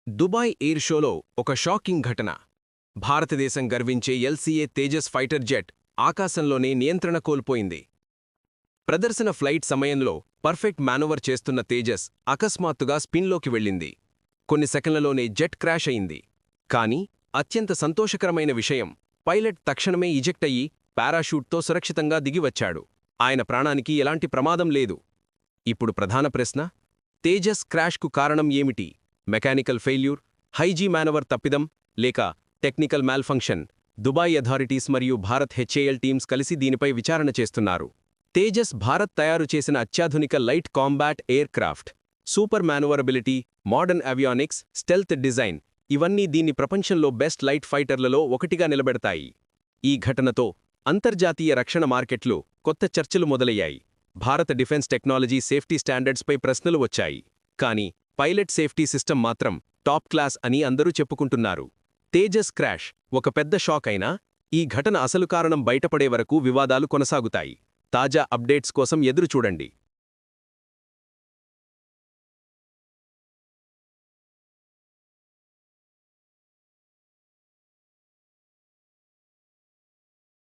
Dubai air షోలో ఒక shocking ఘటన. భారతదేశం గర్వించే ఎల్సీఏ తేజస్ ఫైటర్ జెట్ ఆకాశంలోనే నియంత్రణ కోల్పోయింది. ప్రదర్శన ఫ్లైట్ సమయంలో పర్ఫెక్ట్ మానోవర్ చేస్తున్న తేజస్ అకస్మాత్తుగా స్పిన్లోకి వెళ్ళింది. కొన్ని సెకన్లలోనే జెట్ క్రాష్ అయింది. కానీ అత్యంత సంతోషకరమైన విషయం, పైలట్ తక్షణమే ఇజెక్ట్ అయ్యి పారాషూట్తో సురక్షితంగా దిగివచ్చాడు. ఆయన ప్రాణానికి ఎలాంటి ప్రమాదం లేదు. ఇప్పుడు ప్రధాన ప్రశ్న, తేజస్ క్రాష్కు కారణం ఏమిటి? మెకానికల్ ఫెయిల్యూర్, హైజీ మానవర్ తప్పిదం, లేక టెక్నికల్ మ్యాల్ఫంక్షన్? దుబాయ్ అథారిటీస్ మరియు భారత్ హెచ్ఏఎల్ టీమ్స్ కలిసి దీనిపై విచారణ చేస్తున్నారు. తేజస్ భారత్ తయారు చేసిన అత్యాధునిక light combat aircraft. Super manoeuvrability, modern avionics, stealth design ఇవన్నీ దీన్ని ప్రపంచంలో బెస్ట్ లైట్ ఫైటర్లలో ఒకటిగా నిలబెడతాయి. ఈ ఘటనతో అంతర్జాతీయ రక్షణ మార్కెట్లు కొత్త చర్చలు మొదలయ్యాయి. భారత డిఫెన్స్ టెక్నాలజీ సేఫ్టీ స్టాండర్డ్స్పై ప్రశ్నలు వచ్చాయి. కానీ పైలట్ సేఫ్టీ సిస్టమ్ మాత్రం టాప్ క్లాస్ అని అందరూ చెప్పుకుంటున్నారు. తేజస్ క్రాష్ ఒక పెద్ద షాక్ అయినా, ఈ ఘటన అసలు కారణం బయటపడే వరకు వివాదాలు కొనసాగుతాయి. తాజా అప్డేట్స్ కోసం ఎదురుచూడండి.